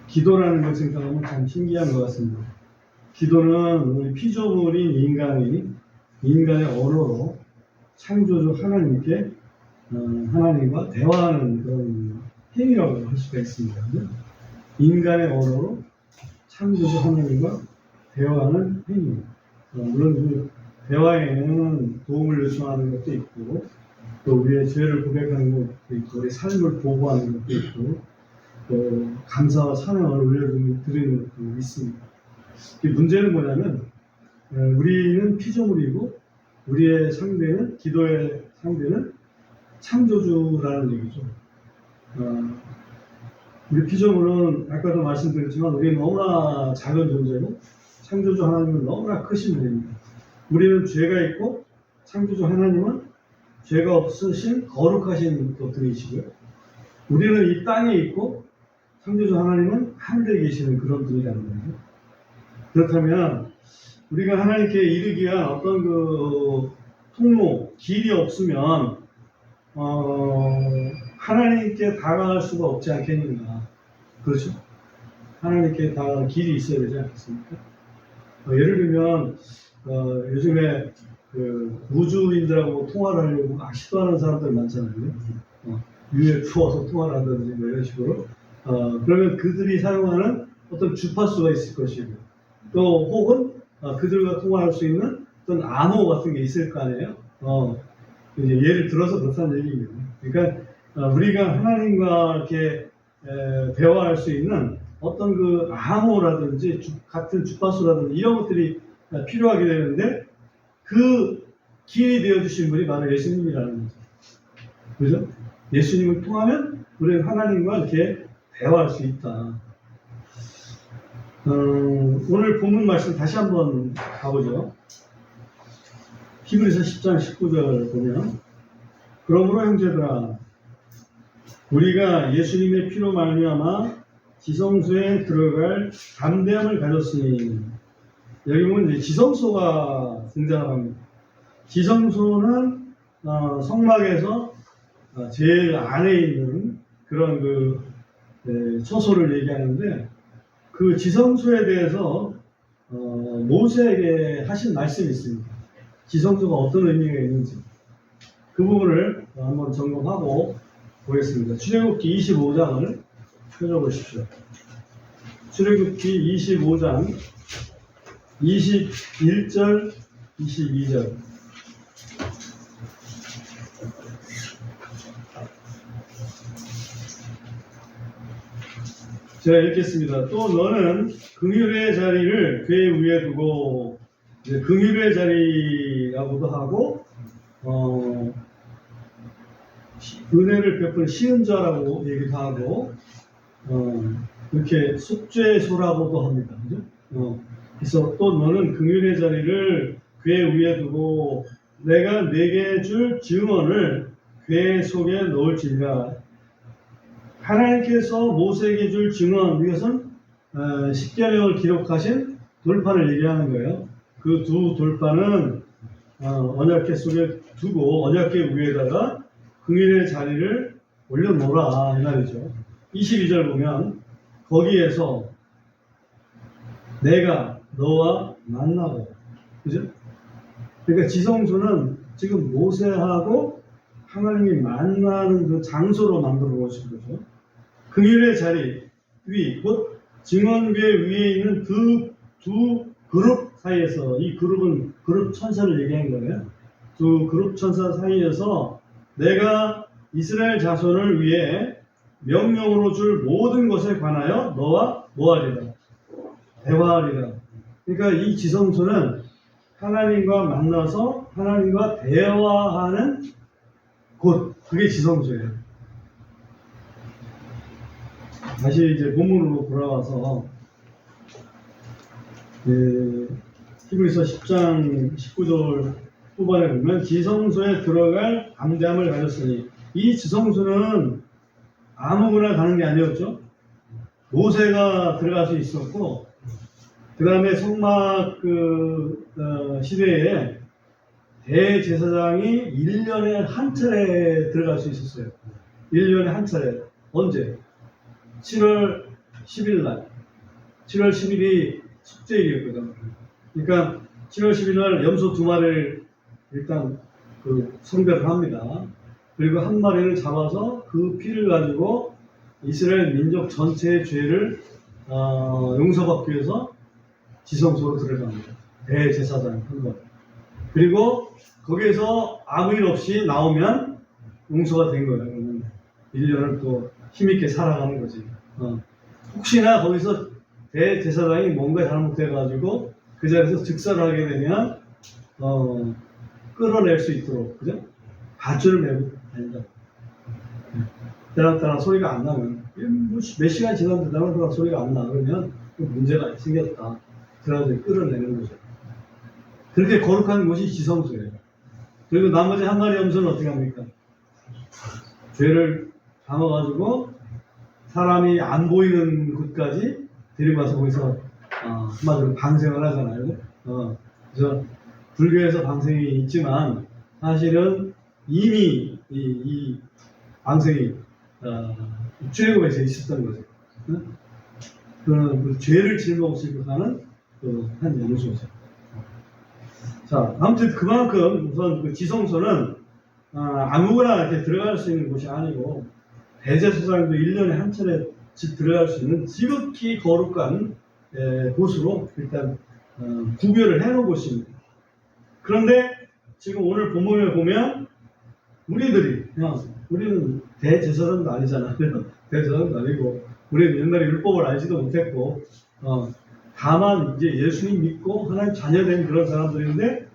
기도라는 걸 생각하면 참 신기한 것 같습니다. 기도는 우리 피조물인 인간의 언어로 창조주 하나님께 하나님과 대화하는 그런 행위라고 할 수가 있습니다. 인간의 언어로 창조주 하나님과 대화하는 행위. 물론 그 대화에는 도움을 요청하는 것도 있고, 또 우리의 죄를 고백하는 것도 있고, 우리 삶을 보고하는 것도 있고, 또 감사와 찬양을 올려드리는 것도 있습니다. 문제는 뭐냐면 우리는 피조물이고 우리의 상대는, 기도의 상대는 창조주라는 얘기죠. 우리 피조물은 아까도 말씀드렸지만 우리는 너무나 작은 존재고 창조주 하나님은 너무나 크신 분입니다. 우리는 죄가 있고 창조주 하나님은 죄가 없으신 거룩하신 분이시고요. 우리는 이 땅에 있고 창조주 하나님은 하늘에 계시는 그런 분이라는 거예요. 그렇다면 우리가 하나님께 이르기 위한 어떤 그 통로, 길이 없으면 하나님께 다가갈 수가 없지 않겠는가. 그렇죠? 하나님께 다가갈 길이 있어야 되지 않겠습니까? 예를 들면 요즘에 그 우주인들하고 통화를 하려고 막 시도하는 사람들 많잖아요. UFO에서 통화를 한다든지 뭐 이런 식으로. 그러면 그들이 사용하는 어떤 주파수가 있을 것이고, 또 혹은 그들과 통화할 수 있는 어떤 암호 같은 게 있을 거 아니에요. 이제 예를 들어서 그렇다는 얘기입니다. 그러니까 우리가 하나님과 이렇게 대화할 수 있는 어떤 그 암호라든지 같은 주파수라든지 이런 것들이 필요하게 되는데, 그 길이 되어주신 분이 바로 예수님이라는 거죠. 그죠? 예수님을 통하면 우리는 하나님과 이렇게 대화할 수 있다. 오늘 본문 말씀 다시 한번 가보죠. 히브리서 10장 19절 보면, 그러므로 형제들아, 우리가 예수님의 피로 말미암아 지성소에 들어갈 담대함을 가졌으니, 여기 보면 이제 지성소가 등장합니다. 지성소는 성막에서 제일 안에 있는 그런 그 처소를 얘기하는데, 그 지성소에 대해서 모세에게 하신 말씀이 있습니다. 지성소가 어떤 의미가 있는지 그 부분을 한번 점검하고 보겠습니다. 출애굽기 25장을 펴줘보십시오. 출애굽기 25장 21절 22절. 제가 읽겠습니다. 또 너는 긍휼의 자리를 궤 위에 두고, 긍휼의 자리라고도 하고 은혜를 베푼 시은자라고 얘기도 하고 이렇게 속죄소라고도 합니다. 그죠? 그래서 또 너는 긍휼의 자리를 궤 위에 두고 내가 네게 줄 증언을 궤 속에 넣을지니라. 하나님께서 모세에게 줄 증언, 이것은 십계명을 기록하신 돌판을 얘기하는 거예요. 그 두 돌판은 언약궤 속에 두고 언약궤 위에다가 긍휼의 자리를 올려놓으라 이 말이죠. 22절 보면 거기에서 내가 너와 만나고, 그죠? 그러니까 지성소는 지금 모세하고 하나님이 만나는 그 장소로 만들어 놓으신 거죠. 긍휼의 자리 위, 곧 증언궤 위에 있는 그 두 그룹 사이에서, 이 그룹은 그룹 천사를 얘기한 거예요. 두 그룹 천사 사이에서 내가 이스라엘 자손을 위해 명령으로 줄 모든 것에 관하여 너와 뭐하리라? 대화하리라. 그러니까 이 지성소는 하나님과 만나서 하나님과 대화하는 곳, 그게 지성소예요. 다시 이제 본문으로 돌아와서 히브리서 10장 19절 후반에 보면 지성소에 들어갈 담대함을 가졌으니, 이 지성소는 아무거나 가는 게 아니었죠. 모세가 들어갈 수 있었고, 그 다음에 성막 시대에 대제사장이 1년에 한 차례 들어갈 수 있었어요. 1년에 한 차례. 언제? 7월 10일 날, 7월 10일이 축제일이었거든. 그러니까 7월 10일 날 염소 2마리를 일단 그 성별을 합니다. 그리고 한 마리를 잡아서 그 피를 가지고 이스라엘 민족 전체의 죄를 용서받기 위해서 지성소로 들어갑니다. 대제사장 한 번. 그리고 거기에서 아무 일 없이 나오면 용서가 된 거예요. 그러면 1년을 또 힘있게 살아가는 거지. 혹시나 거기서 대제사장이 뭔가 잘못해가지고 그 자리에서 즉사를 하게 되면 끌어낼 수 있도록, 그죠? 밧줄을 메고 다닌다. 따랑따랑 소리가 안 나면, 몇 시간 지났는데 따랑따랑 소리가 안 나. 그러면 문제가 생겼다. 그래가지고 끌어내는 거죠. 그렇게 거룩한 곳이 지성소예요. 그리고 나머지 한 마리 염소는 어떻게 합니까? 죄를 담아가지고 사람이 안 보이는 곳까지 데리고 와서 거기서 한마디로 방생을 하잖아요. 그래서 불교에서 방생이 있지만 사실은 이미 이 방생이 출애굽에서 있었던 거죠. 그는 그 죄를 짊어지고 사는 한 염소죠. 자, 아무튼 그만큼 우선 그 지성소는 아무거나 이렇게 들어갈 수 있는 곳이 아니고 대제사장도 1년에 한 차례 들어갈 수 있는 지극히 거룩한 곳으로 일단 구별을 해놓은 곳입니다. 그런데 지금 오늘 본문에 보면 우리는 대제사장도 아니잖아요. 대제사장도 아니고 우리는 옛날에 율법을 알지도 못했고 다만 이제 예수님 믿고 하나님 자녀된 그런 사람들인데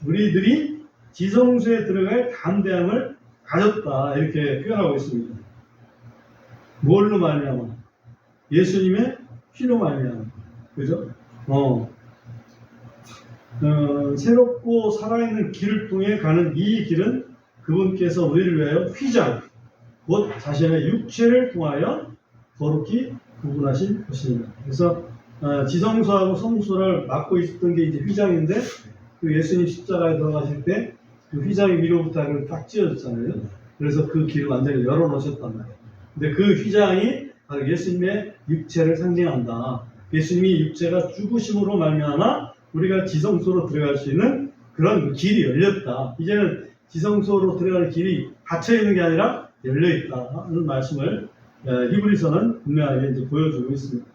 우리들이 지성소에 들어갈 담대함을 가졌다 이렇게 표현하고 있습니다. 뭘로 말미암아? 예수님의 피로 말미암아. 그죠? 새롭고 살아있는 길을 통해 가는 이 길은 그분께서 우리를 위하여 휘장, 곧 자신의 육체를 통하여 거룩히 구분하신 것입니다. 그래서 지성소하고 성소를 맡고 있었던 게 이제 휘장인데 그 예수님 십자가에 들어가실 때 그 휘장이 위로부터 딱 찢어졌잖아요. 그래서 그 길을 완전히 열어놓으셨단 말이에요. 근데 그 휘장이 바로 예수님의 육체를 상징한다. 예수님이 육체가 죽으심으로 말미암아 우리가 지성소로 들어갈 수 있는 그런 길이 열렸다. 이제는 지성소로 들어가는 길이 닫혀 있는 게 아니라 열려 있다는 말씀을 히브리서는 분명하게 이제 보여주고 있습니다.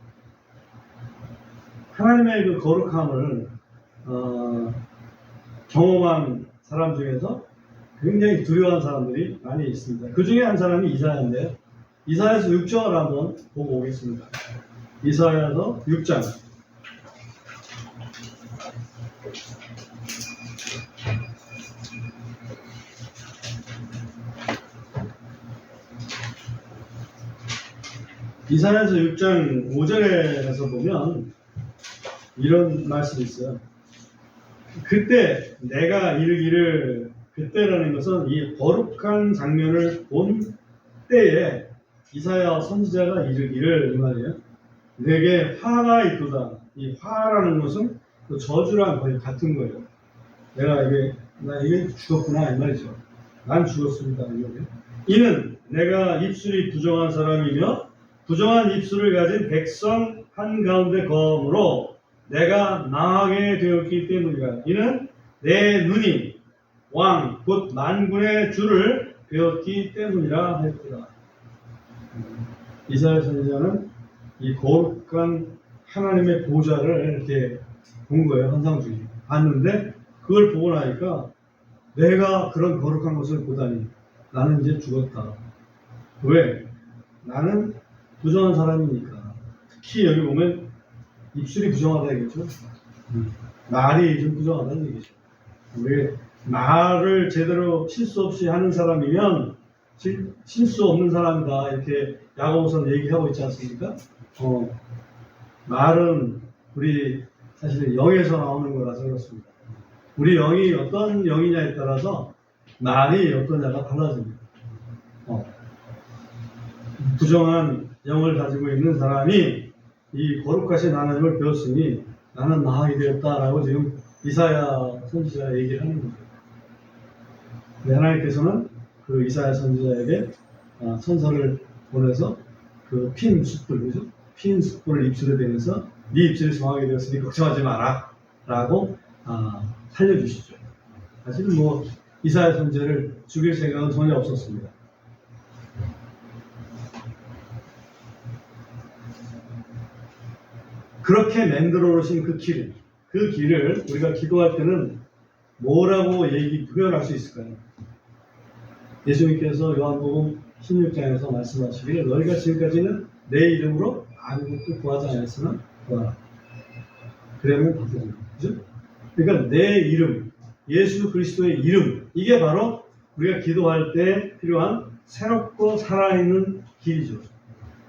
하나님의 그 거룩함을 경험한 사람 중에서 굉장히 두려워하는 사람들이 많이 있습니다. 그 중에 한 사람이 이사야인데요. 이사야서 6장을 한번 보고 오겠습니다. 이사야서 6장. 이사야서 6장 5절에서 보면 이런 말씀이 있어요. 그때 내가 이르기를, 그때라는 것은 이 거룩한 장면을 본 때에 이사야 선지자가 이르기를, 이 말이에요. 내게 화가 있도다. 이 화라는 것은 그 저주랑 거의 같은 거예요. 나 이게 죽었구나 이 말이죠. 난 죽었습니다. 이는 내가 입술이 부정한 사람이며 부정한 입술을 가진 백성 한가운데 거함으로 내가 망하게 되었기 때문이라. 이는 내 눈이 왕 곧 만군의 주를 배웠기 때문이라 했더라. 이사야 선지자는 이 거룩한 하나님의 보좌를 이렇게 본 거예요. 환상주의 봤는데 그걸 보고 나니까 내가 그런 거룩한 것을 보다니 나는 이제 죽었다. 왜? 나는 부정한 사람이니까. 특히 여기 보면 입술이 부정하다 얘기죠. 말이 좀 부정하다는 얘기죠. 왜? 말을 제대로 실수 없이 하는 사람이면 실수 없는 사람이다 이렇게 야고보서는 얘기하고 있지 않습니까? 말은 우리 사실 영에서 나오는 거라서 그렇습니다. 우리 영이 어떤 영이냐에 따라서 말이 어떠냐가 달라집니다. 부정한 영을 가지고 있는 사람이 이 거룩하신 하나님을 배웠으니 나는 망하게 되었다라고 지금 이사야 선지자가 얘기를 하는 거죠. 하나님께서는 그 이사야 선지자에게 선서를 보내서 그 핀 숯불, 그죠? 핀 숯불을 입술에 대면서 네 입술이 성하게 되었으니 걱정하지 마라 라고 살려주시죠. 사실은 뭐 이사야 선지자를 죽일 생각은 전혀 없었습니다. 그렇게 만들어 놓으신 그 길을 우리가 기도할 때는 뭐라고 표현할 수 있을까요? 예수님께서 요한복음 16장에서 말씀하시기를 너희가 지금까지는 내 이름으로 아무것도 구하지 않았으나 구하라. 그러면 받으리라. 그죠? 그러니까 내 이름, 예수 그리스도의 이름, 이게 바로 우리가 기도할 때 필요한 새롭고 살아있는 길이죠.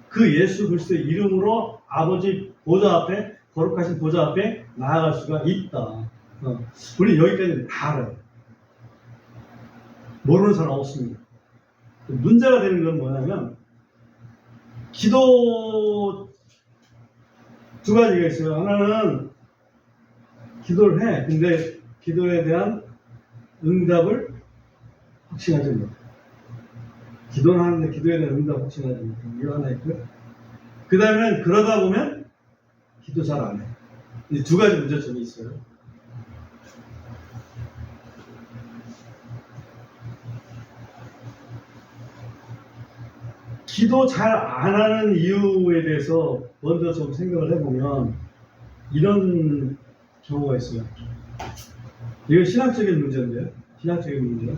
그 예수 그리스도의 이름으로 아버지 보좌 앞에, 거룩하신 보좌 앞에 나아갈 수가 있다. 우리 여기까지 다 알아요. 모르는 사람 없습니다. 문제가 되는 건 뭐냐면, 기도 두 가지가 있어요. 하나는 기도를 해. 근데 기도에 대한 응답을 확신하지 못해. 기도는 하는데 기도에 대한 응답 확신하지 못해. 이거 하나 있고요. 그 다음엔 그러다 보면 기도 잘 안 해. 이 두 가지 문제점이 있어요. 기도 잘 안 하는 이유에 대해서 먼저 좀 생각을 해보면 이런 경우가 있어요. 이건 신학적인 문제인데요. 신학적인 문제.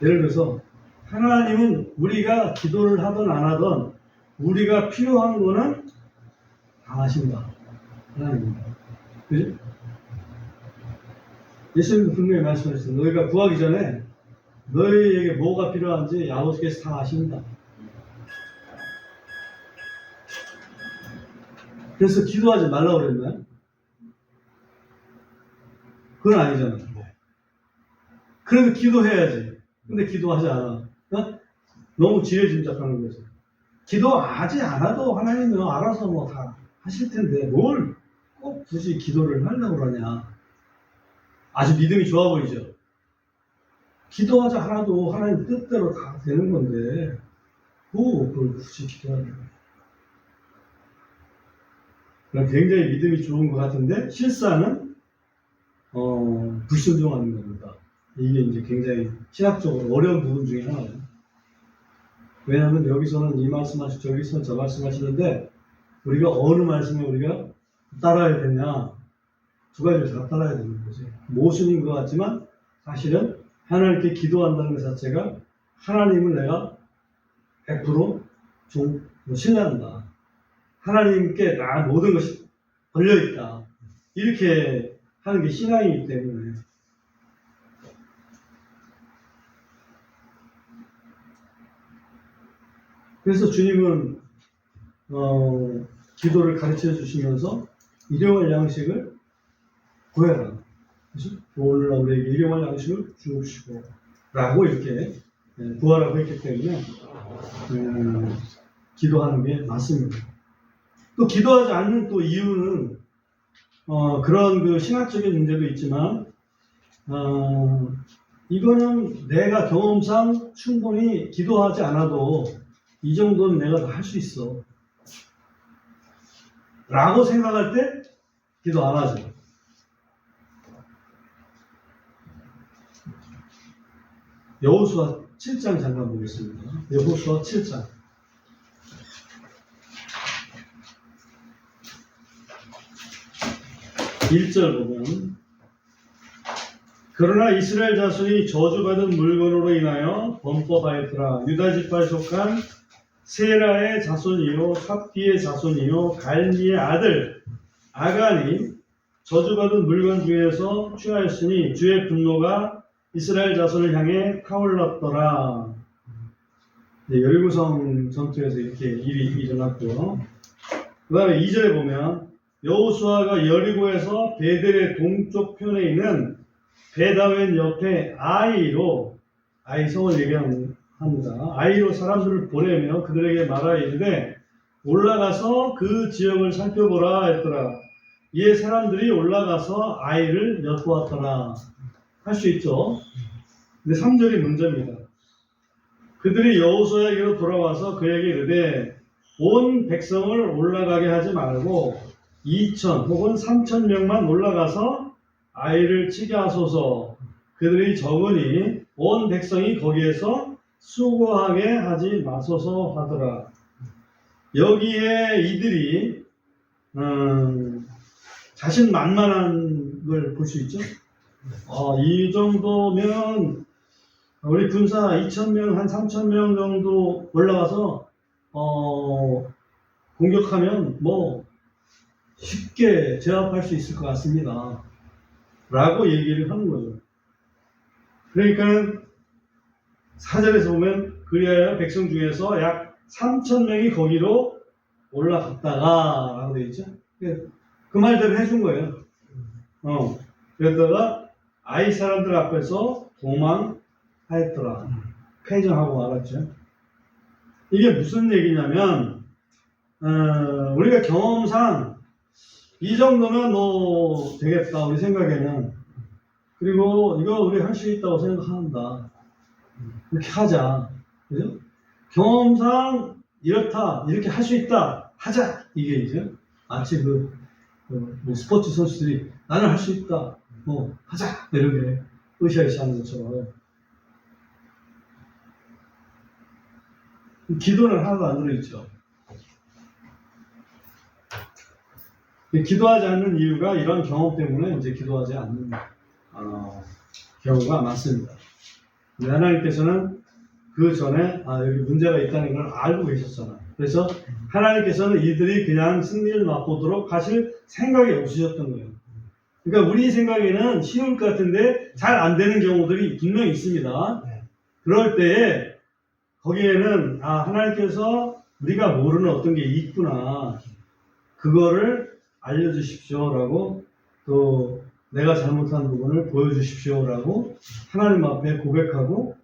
예를 들어서 하나님은 우리가 기도를 하든 안 하든 우리가 필요한 거는 다 하신다. 하나님입니다. 그죠? 예수님도 분명히 말씀하셨어요. 너희가 구하기 전에 너희에게 뭐가 필요한지 아버지께서 다 아십니다. 그래서 기도하지 말라고 그랬나요? 그건 아니잖아요. 그래도 기도해야지. 근데 기도하지 않아. 너무 지레짐작하는 거죠. 기도하지 않아도 하나님은 알아서 뭐 다 하실 텐데 뭘 꼭 굳이 기도를 하려고 그러냐. 아주 믿음이 좋아 보이죠. 기도하지 않아도 하나님 뜻대로 다 되는 건데 뭐 그걸 굳이 기도하려고. 굉장히 믿음이 좋은 것 같은데 실상은 불순종하는 겁니다. 이게 이제 굉장히 신학적으로 어려운 부분 중에 하나예요. 왜냐하면 여기서는 이 말씀하시고 저기서는 저 말씀하시는데 우리가 어느 말씀에 우리가 따라야 되냐, 두 가지를 다 따라야 되는 거지. 모순인 것 같지만 사실은 하나님께 기도한다는 것 자체가 하나님을 내가 100% 신뢰한다. 하나님께 나 모든 것이 걸려있다. 이렇게 하는 게 신앙이기 때문에. 그래서 주님은 기도를 가르쳐 주시면서 일용할 양식을 구해라. 그렇죠? 오늘 우리에게 일용할 양식을 주옵시고 라고 이렇게 구하라고 했기 때문에 기도하는 게 맞습니다. 또 기도하지 않는 또 이유는 그런 그 신학적인 문제도 있지만 이거는 내가 경험상 충분히 기도하지 않아도 이 정도는 내가 다 할 수 있어 라고 생각할 때 기도 안 하죠. 여호수아 7장 잠깐 보겠습니다. 여호수아 7장 1절 보면 그러나 이스라엘 자손이 저주받은 물건으로 인하여 범법하였더라. 유다 지파에 속한 세라의 자손이요 삽디의 자손이요 갈미의 아들 아간이 저주받은 물건 중에서 취하였으니 주의 분노가 이스라엘 자손을 향해 타올랐더라. 여리고성 전투에서 이렇게 일이 일어났고요. 그 다음에 2절에 보면 여호수아가 여리고에서 베델의 동쪽 편에 있는 베다웬 옆에 아이로, 아이 성을 얘기합니다. 아이로 사람들을 보내며 그들에게 말하여 이르되 올라가서 그 지역을 살펴보라 했더라. 이에 사람들이 올라가서 아이를 엿보았더라. 할 수 있죠. 근데 3절이 문제입니다. 그들이 여호수아에게로 돌아와서 그에게 이르되 온 백성을 올라가게 하지 말고 2,000 혹은 3,000명만 올라가서 아이를 치게 하소서. 그들이 적으니 온 백성이 거기에서 수고하게 하지 마소서 하더라. 여기에 이들이 자신만만한 걸 볼 수 있죠. 이 정도면 우리 군사 2,000명, 한 3,000명 정도 올라가서 공격하면 뭐 쉽게 제압할 수 있을 것 같습니다. 라고 얘기를 하는 거죠. 그러니까 4절에서 보면 그리하여 백성 중에서 약 3,000명이 거기로 올라갔다가 라고 되어 있죠. 그 말대로 해준 거예요. 그랬다가 아이 사람들 앞에서 도망하였더라. 패전하고 말았죠. 이게 무슨 얘기냐면 우리가 경험상 이 정도면 뭐 되겠다 우리 생각에는. 그리고 이거 우리 할 수 있다고 생각한다. 이렇게 하자. 그죠? 경험상 이렇다. 이렇게 할 수 있다. 하자. 이게 이제 마치 뭐 스포츠 선수들이 나는 할 수 있다. 하자. 이렇게 으쌰으쌰 하는 것처럼. 기도는 하나도 안 들어있죠. 기도하지 않는 이유가 이런 경험 때문에 이제 기도하지 않는 경우가 많습니다. 하나님께서는 그 전에 여기 문제가 있다는 걸 알고 계셨잖아요. 그래서 하나님께서는 이들이 그냥 승리를 맛보도록 하실 생각이 없으셨던 거예요. 그러니까 우리 생각에는 쉬울 것 같은데 잘 안 되는 경우들이 분명히 있습니다. 그럴 때에 거기에는 하나님께서 우리가 모르는 어떤 게 있구나. 그거를 알려주십시오라고 또 내가 잘못한 부분을 보여주십시오라고 하나님 앞에 고백하고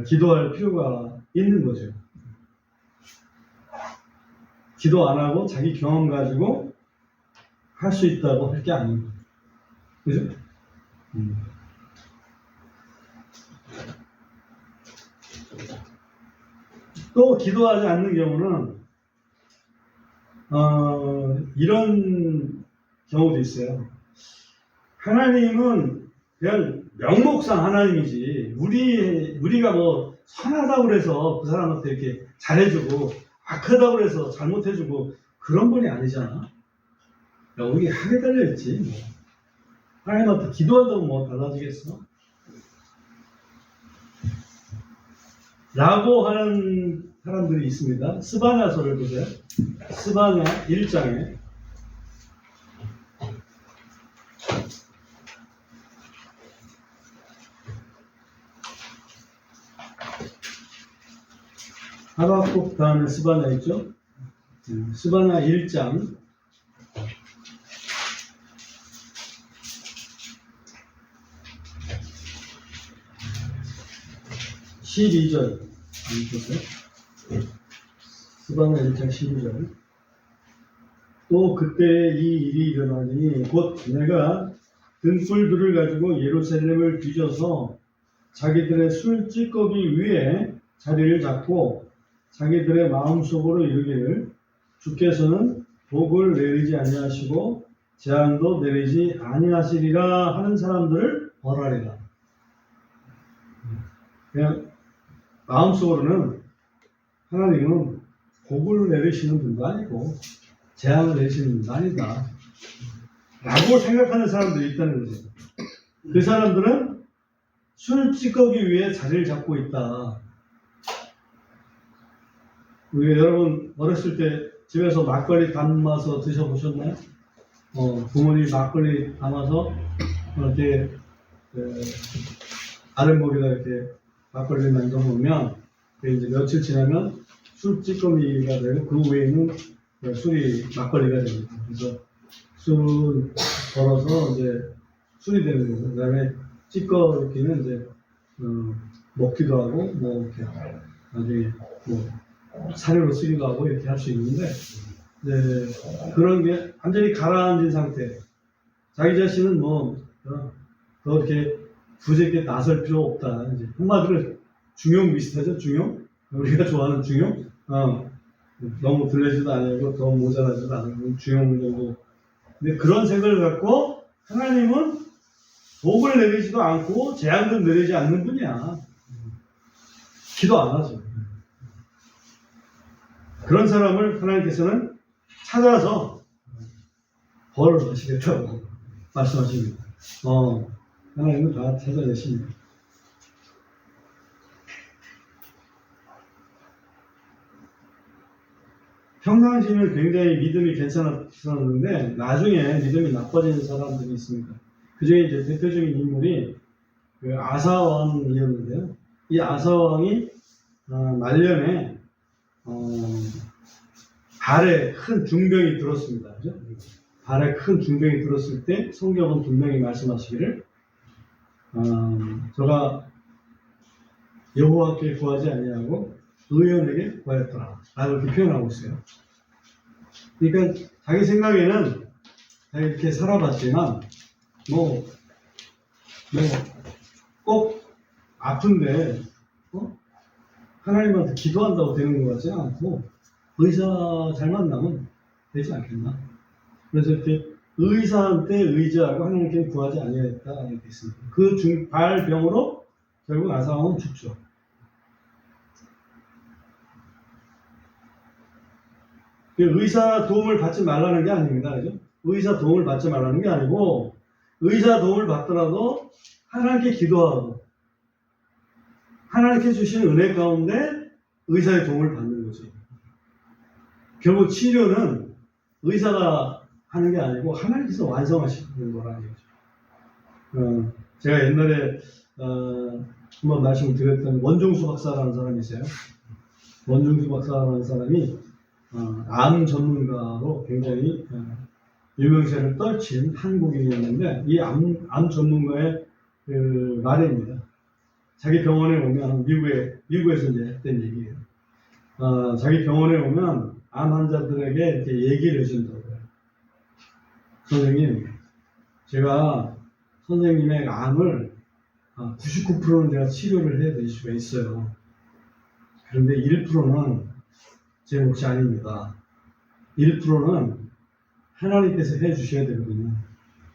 기도할 필요가 있는 거죠. 기도 안 하고 자기 경험 가지고 할 수 있다고 할 게 아닙니다. 그죠? 또 기도하지 않는 경우는 이런 경우도 있어요. 하나님은 그냥 명목상 하나님이지 우리가 뭐 선하다고 그래서 그 사람한테 이렇게 잘해주고 악하다고 그래서 잘못해주고 그런 분이 아니잖아. 우리 하게 달려있지 뭐. 하나님한테 기도한다고 뭐 달라지겠어? 라고 하는 사람들이 있습니다. 스바냐서를 보세요. 스바냐 1장에 하박국 다음에 스바냐 있죠? 스바냐 1장 12절 보세요. 스바냐 1장 12절. 또 그때 이 일이 일어나니 곧 내가 등불들을 가지고 예루살렘을 뒤져서 자기들의 술 찌꺼기 위에 자리를 잡고 자기들의 마음속으로 이르기를 주께서는 복을 내리지 아니하시고 재앙도 내리지 아니하시리라 하는 사람들을 벌하리라. 그냥 마음속으로는 하나님은 복을 내리시는 분도 아니고 재앙을 내리시는 분도 아니다 라고 생각하는 사람들이 있다는 거죠. 그 사람들은 술 찌꺼기 위에 자리를 잡고 있다. 여러분 어렸을 때 집에서 막걸리 담아서 드셔보셨나요? 부모님이 막걸리 담아서 이렇게 아랫목에다 이렇게 막걸리를 만들어 놓으면 이제 며칠 지나면 술 찌꺼기가 되고 그 위에는 술이 막걸리가 됩니다. 그래서 술을 걸어서 이제 술이 되는 거죠. 그 다음에 찌꺼기는 이제 먹기도 하고 뭐 이렇게 나중에 뭐 사료로 쓰기도 하고 이렇게 할 수 있는데 그런 게 완전히 가라앉은 상태. 자기 자신은 뭐 더 이렇게 부재게 나설 필요 없다. 이제 한마디로 중용 비슷하죠. 중용. 우리가 좋아하는 중용? 너무 들리지도 않고 너무 모자라지도 않고 중용 정도. 근데 그런 생각을 갖고 하나님은 복을 내리지도 않고 재앙도 내리지 않는 분이야. 기도 안 하죠. 그런 사람을 하나님께서는 찾아서 벌을 하시겠다고 말씀하십니다. 하나님은 다 찾아내십니다. 평상시는 굉장히 믿음이 괜찮았었는데 나중에 믿음이 나빠지는 사람들이 있습니다. 그 중에 이제 대표적인 인물이 그 아사왕이었는데요. 이 아사왕이 말년에 발에 큰 중병이 들었습니다. 그죠? 발에 큰 중병이 들었을 때 성경은 분명히 말씀하시기를 저가 여호와께 구하지 아니하고 의원에게 구하였더라 라고 이렇게 표현하고 있어요. 그러니까 자기 생각에는 자기 이렇게 살아봤지만 꼭 아픈데 하나님한테 기도한다고 되는 것 같지 않고 의사 잘 만나면 되지 않겠나. 그래서 이렇게 의사한테 의지하고 하나님께 구하지 아니하였다 이렇게 있습니다. 그 발병으로 결국 아사왕은 죽죠. 의사 도움을 받지 말라는 게 아닙니다. 그죠? 의사 도움을 받지 말라는 게 아니고 의사 도움을 받더라도 하나님께 기도하고 하나님께 주신 은혜 가운데 의사의 도움을 받는 거죠. 결국 치료는 의사가 하는 게 아니고 하나님께서 완성하시는 거라는 거죠. 제가 옛날에 한번 말씀을 드렸던 원종수 박사라는 사람이 있어요. 원종수 박사라는 사람이 암 전문가로 굉장히 유명세를 떨친 한국인이었는데 이 암 전문가의 그 말입니다. 자기 병원에 오면 미국에서 이제 했던 얘기예요. 자기 병원에 오면 암 환자들에게 이렇게 얘기를 해준다고요. 선생님, 제가 선생님의 암을 99%는 제가 치료를 해드릴 수가 있어요. 그런데 1%는 제 몫이 아닙니다. 1%는 하나님께서 해주셔야 되거든요.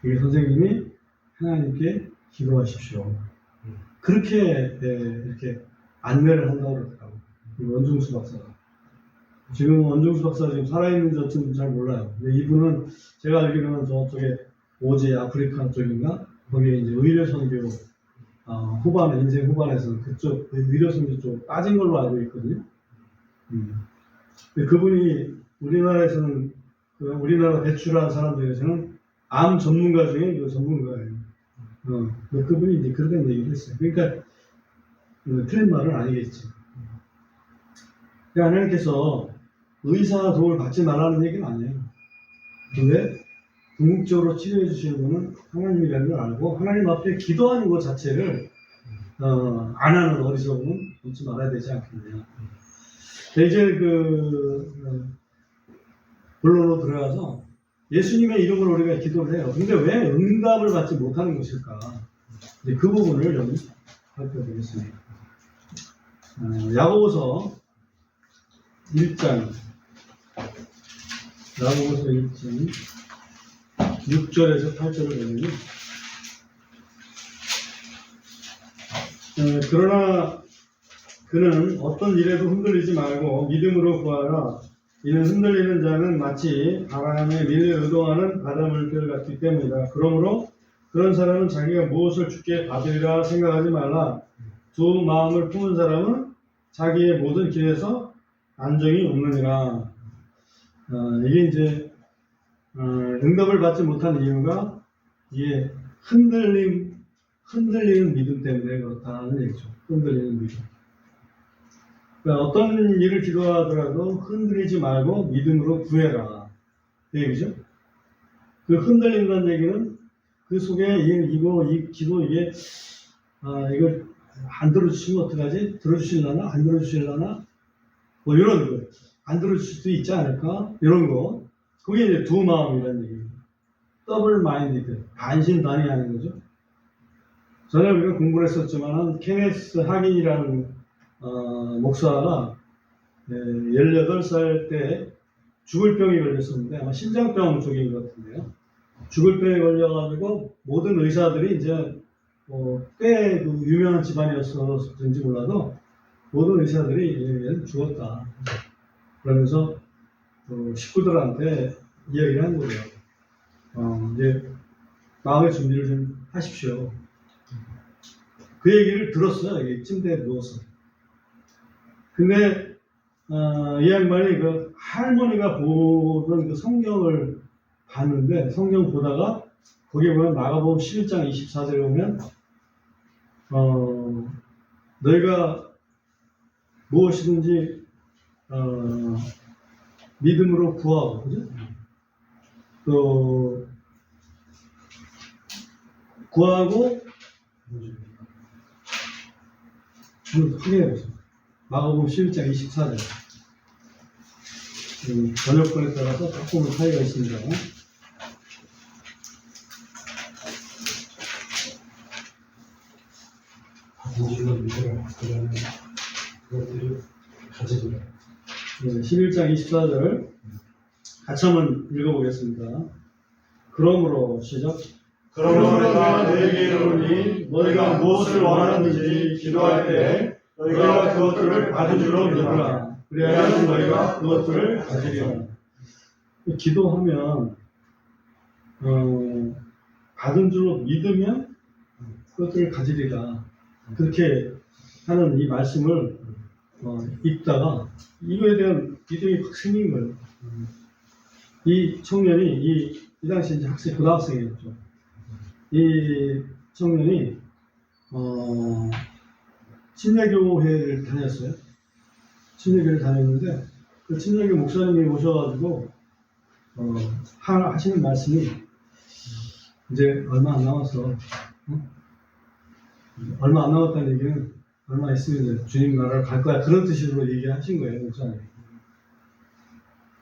그게 선생님이 하나님께 기도하십시오. 그렇게 이렇게 안내를 한다고 그러더라고요. 원종수 박사가. 지금 원종수 박사가 지금 살아있는지 어쩐지 잘 몰라요. 근데 이분은 제가 알기로는 저쪽에 오지 아프리카 쪽인가? 거기에 이제 의료 선교 인생 후반에서는 그쪽 의료 선교 쪽 빠진 걸로 알고 있거든요. 그분이 우리나라에서는 우리나라 배출한 사람들에서는 암 전문가 중에 그 전문가예요. 그분이 이제 그런 얘기를 했어요. 그러니까 틀린 말은 아니겠지. 하나님께서 의사 도움을 받지 말라는 얘기는 아니에요. 근데 궁극적으로 치료해 주시는 분은 하나님이라는 걸 알고 하나님 앞에 기도하는 것 자체를 안 하는 어리석음은 잊지 말아야 되지 않겠냐. 이제 본론으로 들어가서 예수님의 이름으로 우리가 기도를 해요. 근데 왜 응답을 받지 못하는 것일까? 이제 그 부분을 좀 살펴보겠습니다. 야고보서 1장 6절에서 8절을 보면요. 그러나 그는 어떤 일에도 흔들리지 말고 믿음으로 구하라. 이는 흔들리는 자는 마치 바람에 밀려 요동하는 바닷물결 같기 때문이다. 그러므로 그런 사람은 자기가 무엇을 주께 받으리라 생각하지 말라. 두 마음을 품은 사람은 자기의 모든 길에서 안정이 없느니라. 이게 이제 응답을 받지 못한 이유가 이게 흔들리는 믿음 때문에 그렇다는 얘기죠. 흔들리는 믿음. 그러니까 어떤 일을 기도하더라도 흔들리지 말고 믿음으로 구해라. 그 얘기죠. 그 흔들린다는 얘기는 그 속에 이 기도 이게 이걸 안 들어주시면 어떡하지? 들어주실라나? 안 들어주실라나? 뭐 이런 거. 안 들어줄 수도 있지 않을까? 이런 거. 그게 이제 두 마음이라는 얘기예요. 더블 마인디드. 반신반의하는 거죠. 전에 우리가 공부를 했었지만은 케네스 하긴이라는 목사가 18살 때 죽을 병이 걸렸었는데 아마 심장병 쪽인 것 같은데요. 죽을 병에 걸려가지고 모든 의사들이 이제 꽤 유명한 집안이었었는지 몰라도 모든 의사들이 얘는 죽었다. 그러면서 식구들한테 이야기를 한 거예요. 이제 마음의 준비를 좀 하십시오. 그 얘기를 들었어요. 여기 침대에 누워서. 근데 이 양반이 그 할머니가 보던 그 성경을 봤는데 성경 보다가 거기에 보면 마가복음 11장 24절에 보면 너희가 무엇이든지 믿음으로 구하고 그죠? 또 구하고 확인해보세요. 마가복음 11장 24절 번역본에 따라서 조금 차이가 있습니다. 받은지로 믿으라. 그러면 그것들을 가지리라. 11장 24절 같이 한번 읽어보겠습니다. 그러므로 시작. 그러므로 내가 너희에게 이르노니 너희가 무엇을 원하는지 기도할 때 너희가 그것들을 받은 줄로 믿으라. 그래야 너희가 그것들을 가지리라. 기도하면 받은 줄로 믿으면 그것들을 가지리라. 그렇게 하는 이 말씀을 읽다가 이거에 대한 믿음이 확 생긴 거예요. 이 청년이 이 당시 이제 학생 고등학생이었죠. 이 청년이 침례교회를 다녔어요. 침례교회를 다녔는데 그 침례교 목사님이 오셔가지고 하시는 말씀이 이제 얼마 안 남았어. 얼마 안 남았다는 얘기는 얼마 있으면 이제 주님 나라를 갈 거야. 그런 뜻으로 얘기하신 거예요, 목사님.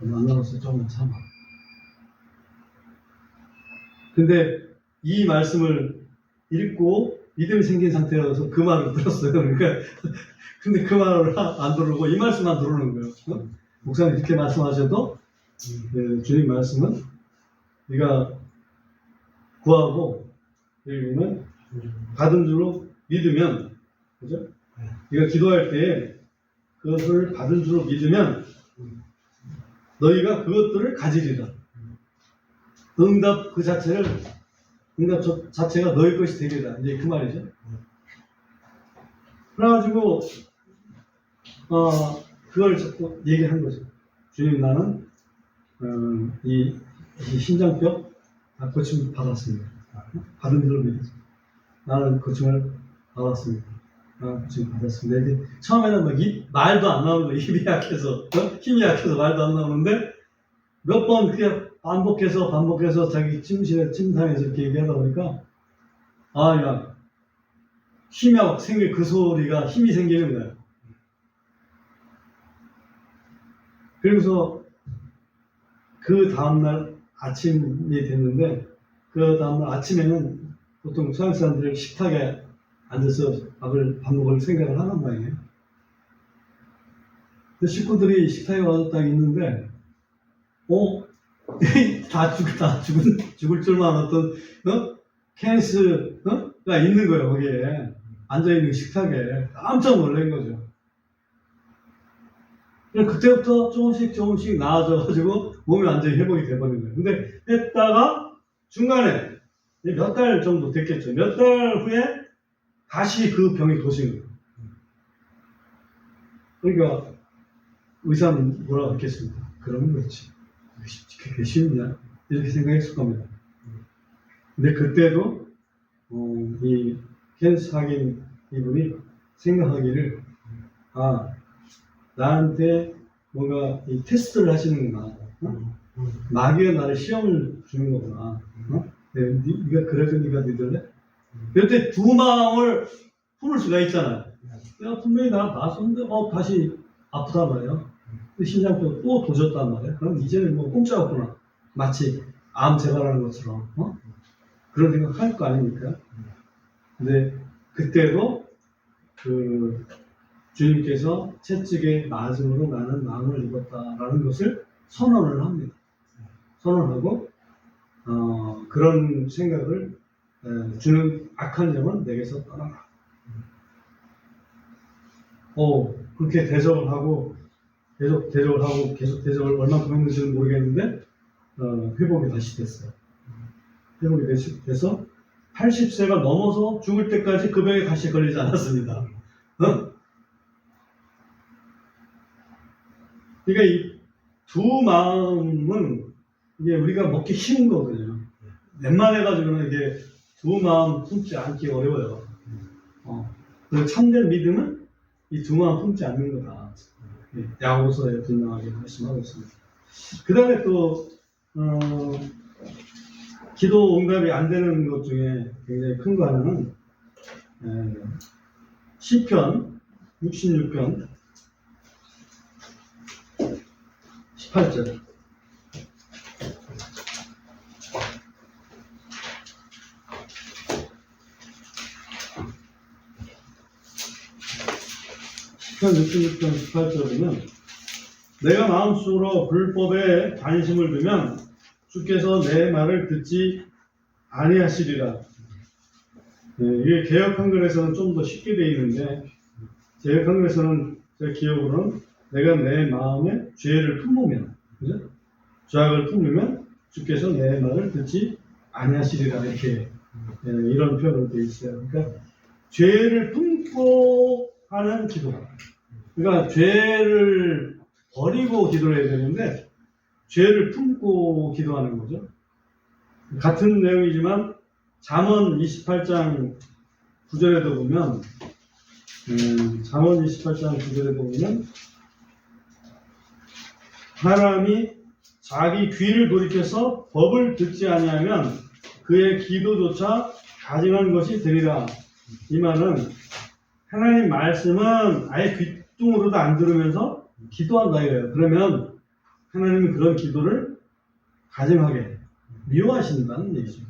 얼마 안 남았어. 조금만 참아. 근데 이 말씀을 읽고 믿음이 생긴 상태라서 그 말을 들었어요. 그러니까 근데 그 말을 안 들으고 이 말씀만 들어오는 거예요. 목사님 이렇게 말씀하셔도 주님 말씀은 네가 구하고 여기는 받은 줄로 믿으면 그죠? 네가 기도할 때에 그것을 받은 줄로 믿으면 너희가 그것들을 가지리라. 응답 자체가 너희 것이 되리라. 이제 그 말이죠. 그래가지고 그걸 자꾸 얘기한 거죠. 주님 나는 이 심장병 다 고침 받았습니다. 받은 줄로 믿었습니다. 나는 고침을 받았습니다. 나는 고침 받았습니다. 이게 처음에는 막 말도 안 나오는 거 입이 약해서 힘이 약해서 말도 안 나오는데 몇 번 그냥 반복해서 자기 침상에서 이렇게 얘기하다 보니까 야 힘이 막 생긴 그 소리가 힘이 생기는 거예요. 그러면서 그 다음날 아침이 됐는데 그 다음날 아침에는 보통 서양 사람들이 식탁에 앉아서 밥 먹을 생각을 하는 모양이에요. 근데 식구들이 식탁에 와서 딱 있는데 다 죽을 줄만 어떤 케니스가 있는 거예요. 거기에 앉아있는 식탁에 깜짝 놀란 거죠. 그때부터 조금씩 나아져가지고 몸이 완전히 회복이 돼버린 거예요. 근데 했다가 중간에 몇 달 정도 됐겠죠. 몇 달 후에 다시 그 병이 도신 거예요. 그러니까 의사는 뭐라고 했겠습니까? 그러면 그렇지. 그게 쉽냐? 이렇게 생각했을 겁니다. 근데 그때도 이 캔스 확인 이분이 생각하기를 나한테 뭔가 이 테스트를 하시는구나. 마귀가 나를 시험을 주는 거구나. 네가 그래도 네가 믿을래? 그때 두 마음을 품을 수가 있잖아요. 내가 분명히 나았었는데 다시 아프단 말이에요. 심장도 또 도졌단 말이에요. 그럼 이제는 뭐 공짜 없구나. 마치 암 재발하는 것처럼 그런 생각 할 거 아닙니까? 근데 그때도 그 주님께서 채찍에 맞음으로 나는 망을 입었다라는 것을 선언을 합니다. 선언하고 그런 생각을 주는 악한 영은 내게서 떠나라. 그렇게 대적을 하고 계속 대적을 얼마큼 했는지는 모르겠는데 회복이 다시 됐어요. 회복이 돼서 80세가 넘어서 죽을 때까지 그 병에 다시 걸리지 않았습니다. 그러니까 이 두 마음은 이게 우리가 먹기 쉬운 거거든요. 웬만해가지고는 이게 두 마음 품지 않기 어려워요. 그리고 참된 믿음은 이 두 마음 품지 않는 거다. 야고보서에 분명하게 말씀하고 있습니다. 그 다음에 또 기도 응답이 안 되는 것 중에 굉장히 큰 거 하나는 시편 66편 18절. 시편 66편 18절이면 내가 마음속으로 불법에 관심을 두면 주께서 내 말을 듣지 아니하시리라. 이게 개역 한글에서는 좀 더 쉽게 되어 있는데 개역 한글에서는 제 기억으로는 내가 내 마음에 죄를 품으면, 그죠? 죄악을 품으면 주께서 내 말을 듣지 아니하시리라 이렇게 이런 표현으로 되어 있어요. 그러니까 죄를 품고 하는 기도. 그러니까 죄를 버리고 기도를 해야 되는데 죄를 품고 기도하는 거죠. 같은 내용이지만 잠언 28장 9절에도 보면 잠언 28장 9절에 보면 사람이 자기 귀를 돌이켜서 법을 듣지 아니하면 그의 기도조차 가증한 것이 되리라. 이 말은 하나님 말씀은 아예 귀뚱으로도 안 들으면서 기도한다 이거예요. 그러면 하나님은 그런 기도를 가증하게 미워하신다는 얘기죠.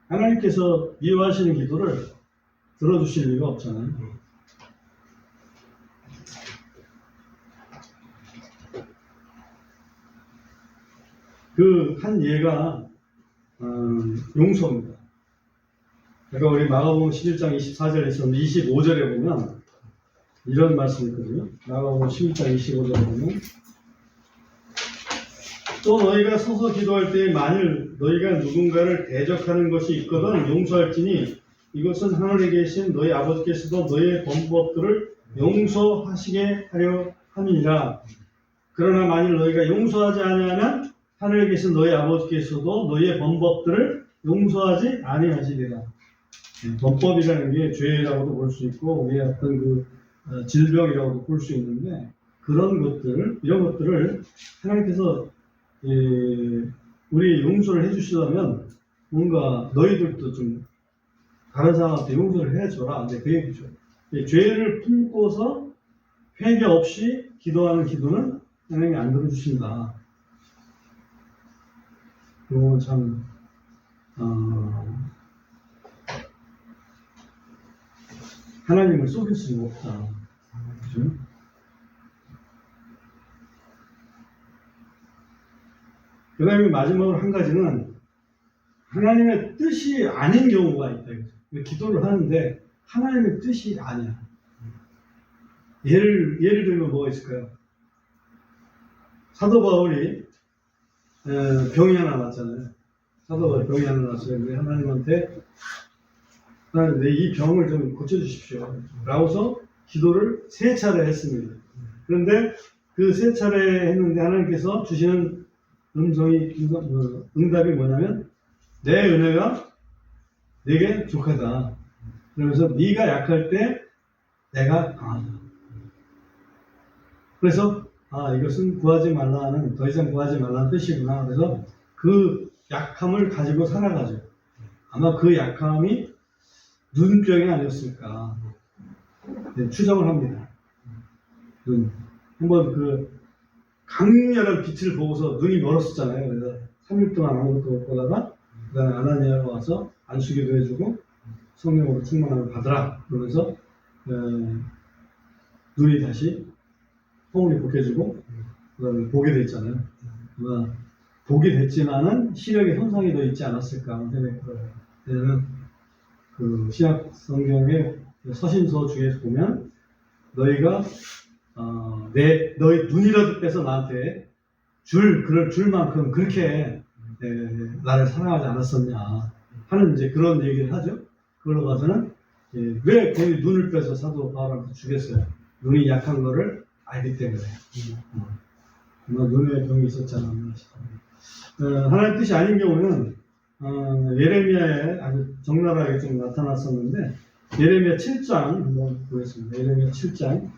하나님께서 미워하시는 기도를 들어주실 리가 없잖아요. 그 한 예가 용서입니다. 그러니까 우리 마가복음 11장 24절에서 25절에 보면 이런 말씀이 있거든요. 마가복음 11장 25절에 보면 또 너희가 서서 기도할 때에 만일 너희가 누군가를 대적하는 것이 있거든 용서할지니 이것은 하늘에 계신 너희 아버지께서도 너희의 범법들을 용서하시게 하려 함이니라. 그러나 만일 너희가 용서하지 아니하면 하늘에 계신 너희 아버지께서도 너희의 범법들을 용서하지 아니하시리라. 범법이라는 게 죄라고도 볼 수 있고 우리의 어떤 그 질병이라고도 볼 수 있는데 그런 것들, 이런 것들을 하나님께서 우리 용서를 해주시려면 뭔가 너희들도 좀 다른 사람한테 용서를 해줘라. 그 얘기죠. 죄를 품고서 회개 없이 기도하는 기도는 하나님이 안 들어주신다. 이건 참 하나님을 속일 수는 없다. 그죠? 그 다음에 마지막으로 한 가지는 하나님의 뜻이 아닌 경우가 있다. 기도를 하는데 하나님의 뜻이 아니야. 예를 들면 뭐가 있을까요? 사도 바울이 병이 하나 났잖아요. 사도 바울이 병이 하나 났어요. 근데 하나님한테 이 병을 좀 고쳐주십시오. 라고서 기도를 3차례 했습니다. 그런데 그 3차례 했는데 하나님께서 주시는 응답이 뭐냐면 내 은혜가 내게 족하다. 그러면서 네가 약할 때 내가 강하다. 그래서 이것은 구하지 말라는 더 이상 구하지 말라는 뜻이구나. 그래서 그 약함을 가지고 살아가죠. 아마 그 약함이 눈병이 아니었을까 추정을 합니다. 한번 그 강렬한 빛을 보고서 눈이 멀었었잖아요. 그래서 3일 동안 아무것도 못 보다가 그 다음에 아나니아가 와서 안수기도 해주고 성령으로 충만함을 받으라 그러면서 눈이 다시 허물이 벗겨지고 그다음에 보게 됐잖아요. 보게 됐지만은 시력의 손상이 더 있지 않았을까 하는 생각이 들어요. 왜냐면 그 신약 성경의 서신서 중에서 보면 너희가 너희 눈이라도 빼서 나한테 그럴 줄만큼 그렇게 나를 사랑하지 않았었냐 하는 이제 그런 얘기를 하죠. 그걸로 봐서는 왜 거기 눈을 빼서 사도 바울한테 주겠어요? 눈이 약한 거를 알기 때문에. 눈에 병이 있었잖아. 하나님 뜻이 아닌 경우는 예레미야에 아주 적나라하게 좀 나타났었는데 예레미야 7장 한번 보겠습니다. 예레미야 7장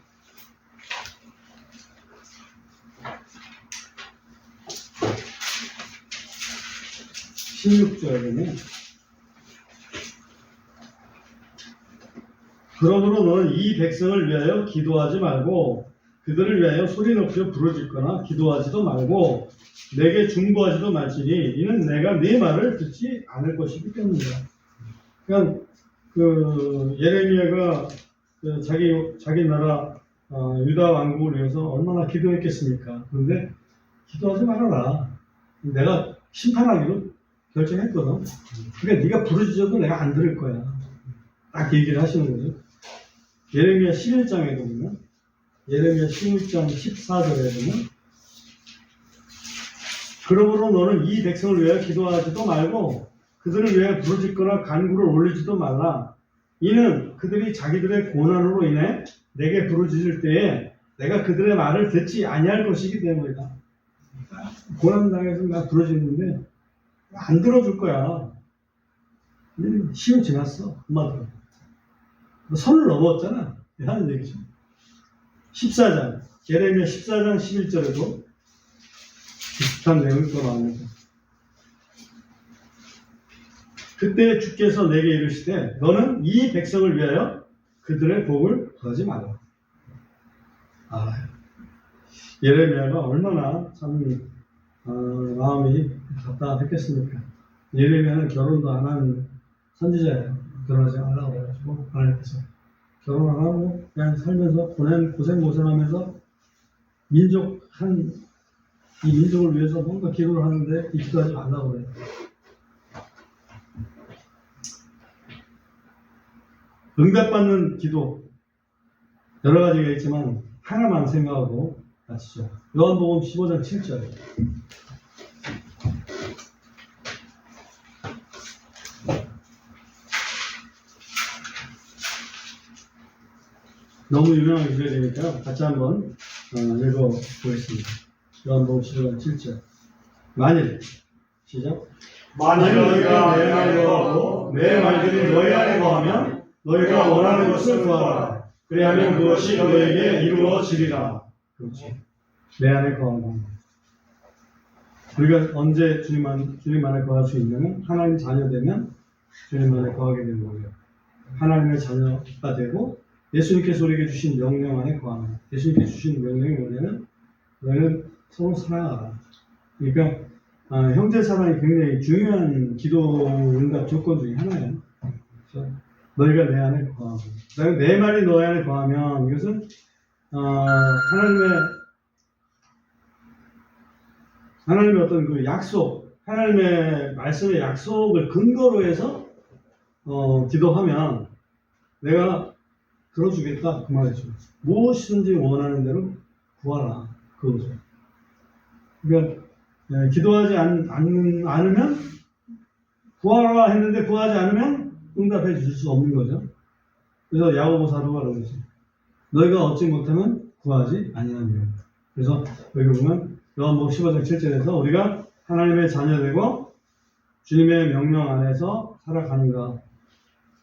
16절에는 그러므로 너는 이 백성을 위하여 기도하지 말고 그들을 위하여 소리 높여 부르짖거나 기도하지도 말고 내게 중보하지도 말지니 이는 내가 네 말을 듣지 않을 것이기 때문이다. 그러니까 그 예레미야가 자기 나라 유다 왕국을 위해서 얼마나 기도했겠습니까? 그런데 기도하지 말아라. 내가 심판하기로 결정했거든. 그러니까 네가 부르짖어도 내가 안 들을 거야. 딱 얘기를 하시는 거죠. 예레미야 11장에 보면 예레미야 11장 14절에 보면 그러므로 너는 이 백성을 위하여 기도하지도 말고 그들을 위하여 부르짖거나 간구를 올리지도 말라. 이는 그들이 자기들의 고난으로 인해 내게 부르짖을 때에 내가 그들의 말을 듣지 아니할 것이기 때문이다. 고난 당해서 내가 부르짖는데 안 들어줄 거야. 시험 지났어. 엄마도. 선을 넘었잖아. 하는 얘기죠. 14장. 예레미야 14장 11절에도 비슷한 내용이 또 나옵니다. 그때 주께서 내게 이르시되 너는 이 백성을 위하여 그들의 복을 구하지 말라. 예레미야가 얼마나 참 마음이 답답했겠습니까? 예레미야는 결혼도 안 한 선지자예요. 결혼하지 말라고 해가지고 하나님께서 결혼 안 하고 그냥 살면서 고생하면서 이 민족을 위해서 뭔가 기도를 하는데 이 기도하지 말라고 그래요. 응답받는 기도 여러 가지가 있지만 하나만 생각하고 가시죠. 요한복음 15장 7절. 너무 유명한 구절이니까 같이 한번 읽어보겠습니다. 요한복음 15장 7절. 만일 시작. 만일 너희가 내 안에 거하고 내 말들이 너희 안에 거하면 너희가 원하는 것을 구하라. 그리하면 그것이 너희에게 이루어지리라. 그렇지. 내 안에 거하고. 우리가 언제 주님 안에 거할 수 있냐면 하나님 자녀 되면 주님 안에 거하게 되는 거예요. 하나님의 자녀가 되고 예수님께서 우리에게 주신 명령 안에 거하는. 예수님께서 주신 명령이 뭐냐면 너희는 서로 사랑하라. 그러니까 형제 사랑이 굉장히 중요한 기도 응답 조건 중에 하나예요. 그래서 너희가 내 안에 거하고 내 말이 너희 안에 거하면 이것은 하나님의 어떤 그 약속, 하나님의 말씀의 약속을 근거로 해서 기도하면 내가 들어주겠다 그 말이죠. 무엇이든지 원하는 대로 구하라 그거죠. 그러니까 기도하지 않으면 구하라 했는데 구하지 않으면 응답해 줄 수 없는 거죠. 그래서 야고보 사도가 그러죠. 너희가 얻지 못하면 구하지 아니하며. 그래서 여기 보면 요한복음 15장 7절에서 우리가 하나님의 자녀되고 주님의 명령 안에서 살아가는가.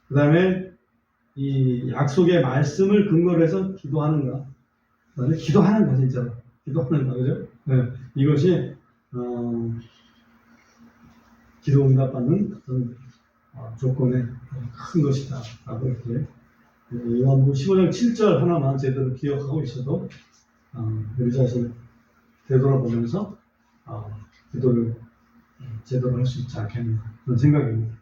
그 다음에 이 약속의 말씀을 근거로 해서 기도하는가. 그 다음에 기도하는가 진짜로. 기도하는가 그죠? 네. 이것이 기도 응답받는 어떤 조건의 큰 것이다 라고 이렇게 요한복음 15장 7절 하나만 제대로 기억하고 있어도 우리 자신을 되돌아보면서 기도를 제대로 할 수 있지 않겠나 그런 생각입니다.